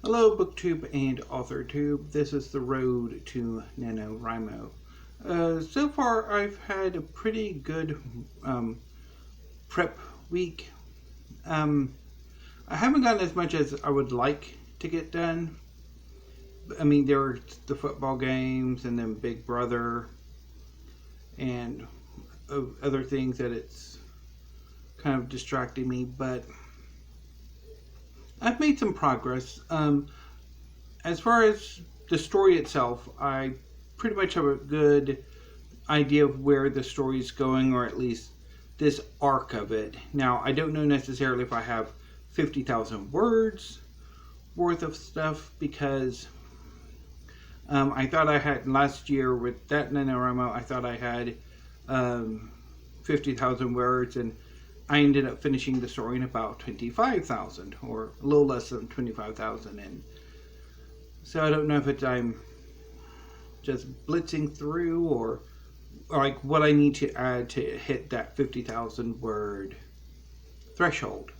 Hello, BookTube and AuthorTube. This is the road to NaNoWriMo. So far, I've had a pretty good prep week. I haven't gotten as much as I would like to get done. I mean, there were the football games and then Big Brother and other things that it's kind of distracting me, but I've made some progress. As far as the story itself, I pretty much have a good idea of where the story is going, or at least this arc of it. Now, I don't know necessarily if I have 50,000 words worth of stuff, because I thought I had last year with that NaNoWriMo, I thought I had 50,000 words, and I ended up finishing the story in about 25,000, or a little less than 25,000. And so I don't know if I'm just blitzing through, or like what I need to add to hit that 50,000 word threshold.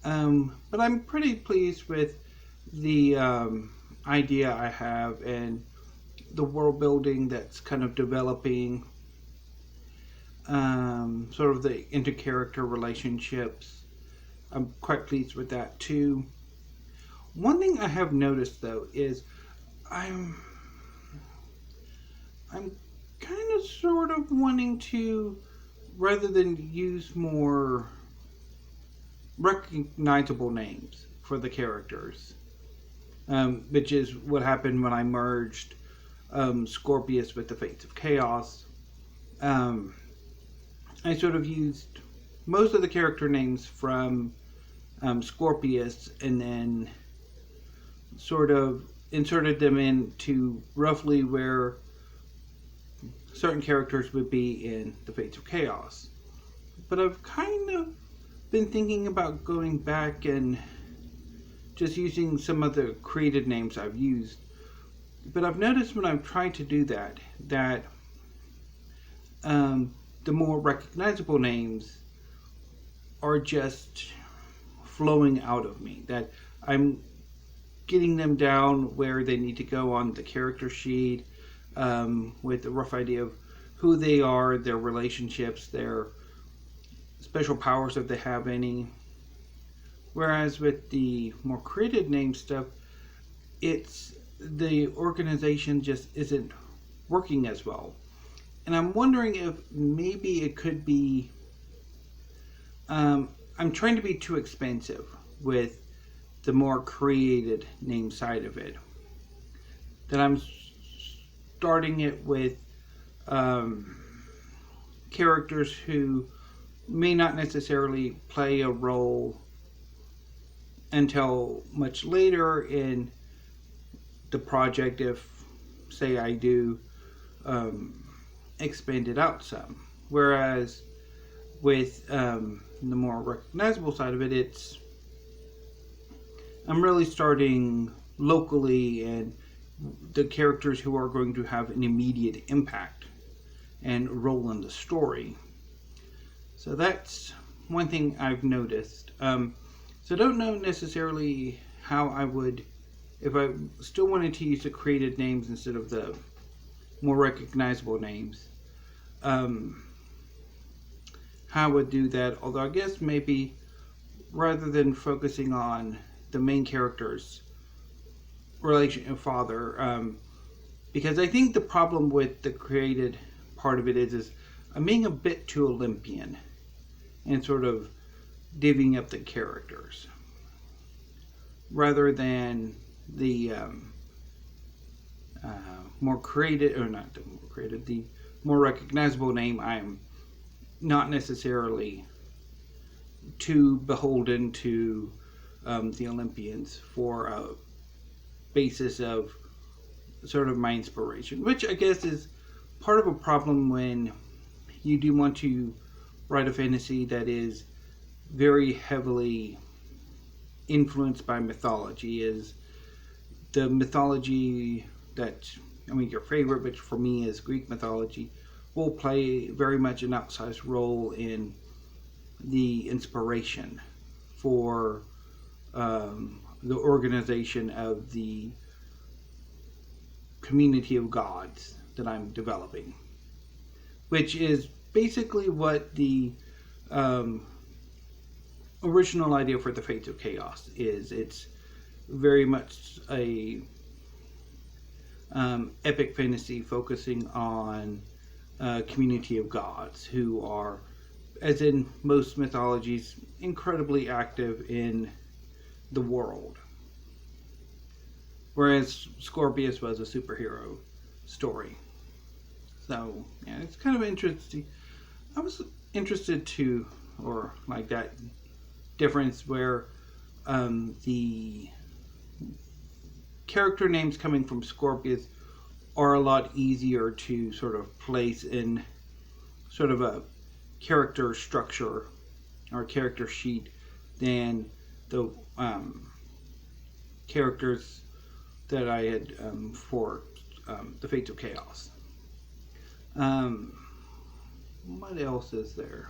But I'm pretty pleased with the idea I have and the world building that's kind of developing. Sort of the inter-character relationships. I'm quite pleased with that too. One thing I have noticed though is I'm kind of sort of wanting to, rather than use more recognizable names for the characters, which is what happened when I merged Scorpius with the Fates of Chaos. I sort of used most of the character names from Scorpius, and then sort of inserted them into roughly where certain characters would be in the Fates of Chaos. But I've kind of been thinking about going back and just using some of the created names I've used. But I've noticed when I've tried to do that, the more recognizable names are just flowing out of me. That I'm getting them down where they need to go on the character sheet, with a rough idea of who they are, their relationships, their special powers if they have any. Whereas with the more created name stuff, it's the organization just isn't working as well. And I'm wondering if maybe it could be, I'm trying to be too expensive with the more created name side of it. That I'm starting it with characters who may not necessarily play a role until much later in the project, if, say, I do expand it out some. Whereas with the more recognizable side of it, I'm really starting locally and the characters who are going to have an immediate impact and role in the story. So that's one thing I've noticed. So I don't know necessarily how I would, if I still wanted to use the created names instead of the more recognizable names, how I would do that. Although I guess maybe rather than focusing on the main character's relation and father, because I think the problem with the created part of it is I'm being a bit too Olympian and sort of divvying up the characters rather than the more created, or not the more created, the more recognizable name. I'm not necessarily too beholden to the Olympians for a basis of sort of my inspiration, which I guess is part of a problem when you do want to write a fantasy that is very heavily influenced by mythology. Is the mythology that, I mean, your favorite, which for me is Greek mythology, will play very much an outsized role in the inspiration for the organization of the community of gods that I'm developing, which is basically what the original idea for the Fates of Chaos is. It's very much a epic fantasy focusing on a community of gods who are, as in most mythologies, incredibly active in the world. Whereas Scorpius was a superhero story. So, yeah, it's kind of interesting. I was interested to, or like that difference where the character names coming from Scorpius are a lot easier to sort of place in sort of a character structure or character sheet than the characters that I had for the Fates of Chaos. What else is there?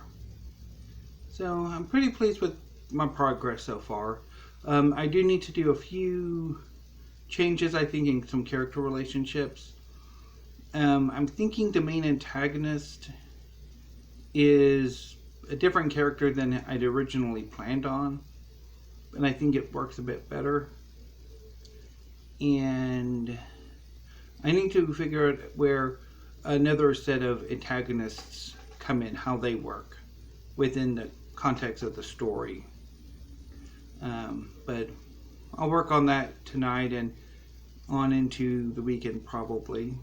So I'm pretty pleased with my progress so far. I do need to do a few changes, I think, in some character relationships. I'm thinking the main antagonist is a different character than I'd originally planned on, and I think it works a bit better. And I need to figure out where another set of antagonists come in, how they work within the context of the story. But I'll work on that tonight and on into the weekend probably.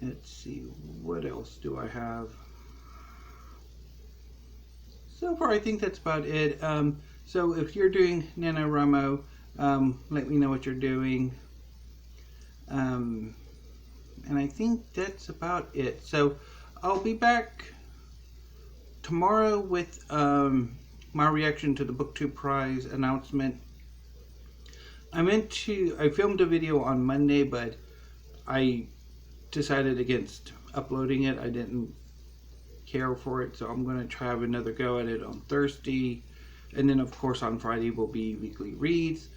Let's see, what else do I have? So far, I think that's about it. So if you're doing NaNoWriMo, let me know what you're doing. And I think that's about it. So I'll be back tomorrow with my reaction to the BookTube Prize announcement. I filmed a video on Monday, but I decided against uploading it. I didn't care for it, so I'm going to try have another go at it on Thursday. And then, of course, on Friday will be weekly reads.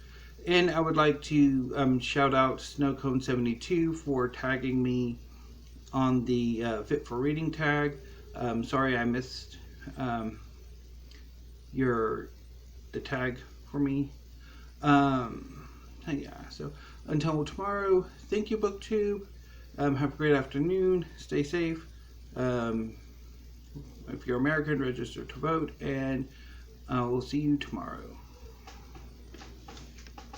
And I would like to shout out Snowcone72 for tagging me on the Fit for Reading tag. Sorry I missed the tag for me. Yeah, so until tomorrow, thank you, BookTube. Have a great afternoon. Stay safe. If you're American, register to vote, and we'll see you tomorrow.